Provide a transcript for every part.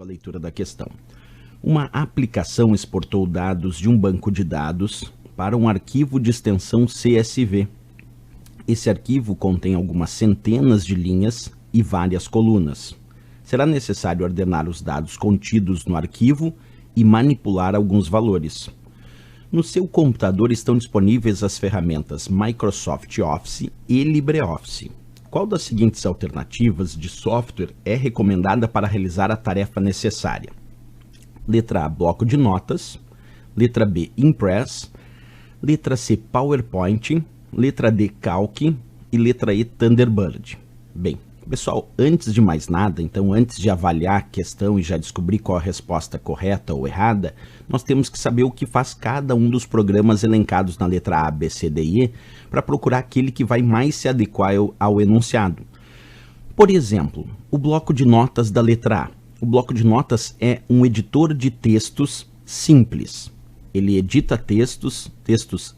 A leitura da questão. Uma aplicação exportou dados de um banco de dados para um arquivo de extensão CSV. Esse arquivo contém algumas centenas de linhas e várias colunas. Será necessário ordenar os dados contidos no arquivo e manipular alguns valores. No seu computador estão disponíveis as ferramentas Microsoft Office e LibreOffice. Qual das seguintes alternativas de software é recomendada para realizar a tarefa necessária? Letra A, bloco de notas. Letra B, Impress. Letra C, PowerPoint. Letra D, Calc. E letra E, Thunderbird. Bem, pessoal, antes de mais nada, então antes de avaliar a questão e já descobrir qual a resposta correta ou errada, nós temos que saber o que faz cada um dos programas elencados na letra A, B, C, D e E para procurar aquele que vai mais se adequar ao enunciado. Por exemplo, o bloco de notas da letra A. O bloco de notas é um editor de textos simples. Ele edita textos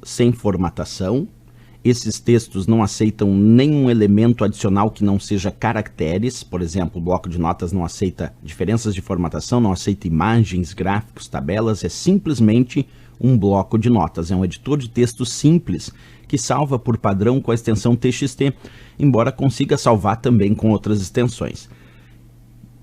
sem formatação. Esses textos não aceitam nenhum elemento adicional que não seja caracteres. Por exemplo, o bloco de notas não aceita diferenças de formatação, não aceita imagens, gráficos, tabelas. É simplesmente um bloco de notas. É um editor de texto simples que salva por padrão com a extensão TXT, embora consiga salvar também com outras extensões.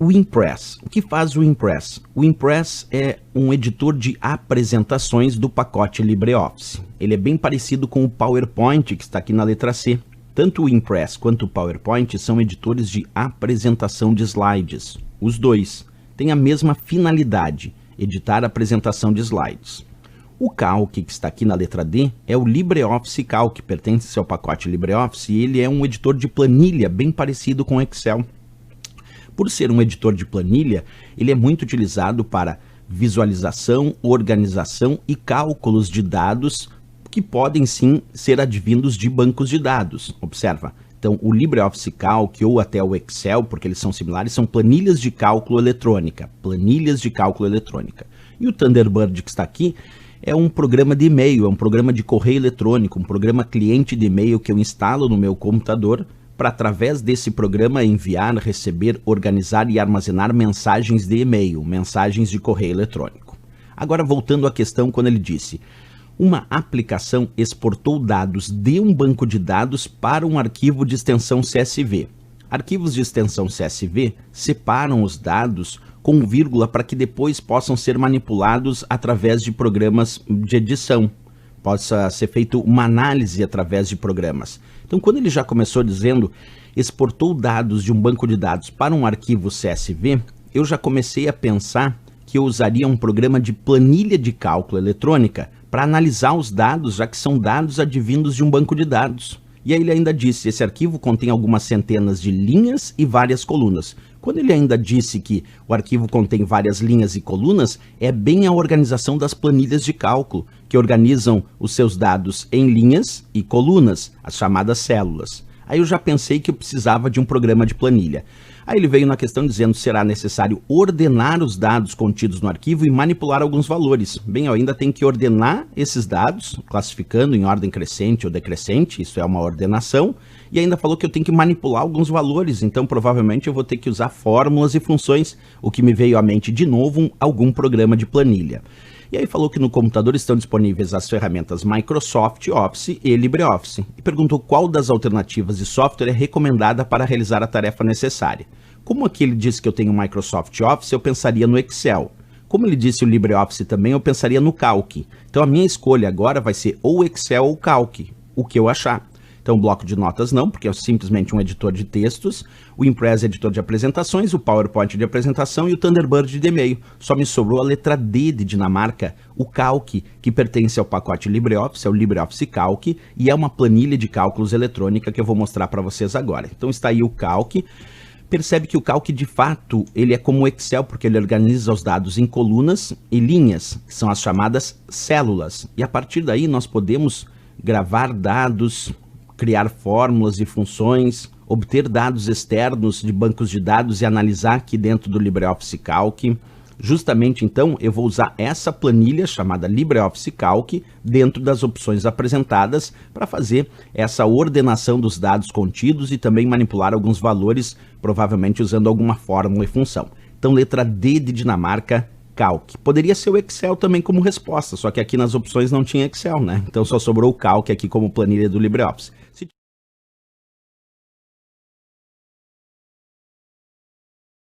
O Impress. O que faz o Impress? O Impress é um editor de apresentações do pacote LibreOffice. Ele é bem parecido com o PowerPoint, que está aqui na letra C. Tanto o Impress quanto o PowerPoint são editores de apresentação de slides. Os dois têm a mesma finalidade, editar a apresentação de slides. O Calc, que está aqui na letra D, é o LibreOffice Calc, pertence ao pacote LibreOffice e ele é um editor de planilha bem parecido com o Excel. Por ser um editor de planilha, ele é muito utilizado para visualização, organização e cálculos de dados que podem sim ser advindos de bancos de dados. Observa, então o LibreOffice Calc ou até o Excel, porque eles são similares, são planilhas de cálculo eletrônica. E o Thunderbird que está aqui é um programa de e-mail, é um programa de correio eletrônico, um programa cliente de e-mail que eu instalo no meu computador para, através desse programa, enviar, receber, organizar e armazenar mensagens de e-mail, mensagens de correio eletrônico. Agora, voltando à questão, quando ele disse: uma aplicação exportou dados de um banco de dados para um arquivo de extensão CSV. Arquivos de extensão CSV separam os dados com vírgula para que depois possam ser manipulados através de programas de edição. Possa ser feito uma análise através de programas. Então, quando ele já começou dizendo exportou dados de um banco de dados para um arquivo CSV, eu já comecei a pensar que eu usaria um programa de planilha de cálculo eletrônica para analisar os dados, já que são dados advindos de um banco de dados. E aí ele ainda disse, esse arquivo contém algumas centenas de linhas e várias colunas. Quando ele ainda disse que o arquivo contém várias linhas e colunas, é bem a organização das planilhas de cálculo, que organizam os seus dados em linhas e colunas, as chamadas células. Aí eu já pensei que eu precisava de um programa de planilha. Aí ele veio na questão dizendo que será necessário ordenar os dados contidos no arquivo e manipular alguns valores. Bem, eu ainda tenho que ordenar esses dados, classificando em ordem crescente ou decrescente, isso é uma ordenação, e ainda falou que eu tenho que manipular alguns valores, então provavelmente eu vou ter que usar fórmulas e funções, o que me veio à mente de novo algum programa de planilha. E aí falou que no computador estão disponíveis as ferramentas Microsoft Office e LibreOffice. E perguntou qual das alternativas de software é recomendada para realizar a tarefa necessária. Como aqui ele disse que eu tenho o Microsoft Office, eu pensaria no Excel. Como ele disse o LibreOffice também, eu pensaria no Calc. Então a minha escolha agora vai ser ou Excel ou Calc, o que eu achar. Então o bloco de notas não, porque é simplesmente um editor de textos, o Impress é editor de apresentações, o PowerPoint de apresentação e o Thunderbird de e-mail. Só me sobrou a letra D de Dinamarca, o Calc, que pertence ao pacote LibreOffice, é o LibreOffice Calc, e é uma planilha de cálculos eletrônica que eu vou mostrar para vocês agora. Então está aí o Calc. Percebe que o Calc, de fato, ele é como o Excel, porque ele organiza os dados em colunas e linhas, que são as chamadas células. E a partir daí nós podemos gravar dados, criar fórmulas e funções, obter dados externos de bancos de dados e analisar aqui dentro do LibreOffice Calc. Justamente então eu vou usar essa planilha chamada LibreOffice Calc dentro das opções apresentadas para fazer essa ordenação dos dados contidos e também manipular alguns valores, provavelmente usando alguma fórmula e função. Então, letra D de Dinamarca, Calc. Poderia ser o Excel também como resposta, só que aqui nas opções não tinha Excel, né? Então só sobrou o Calc aqui como planilha do LibreOffice.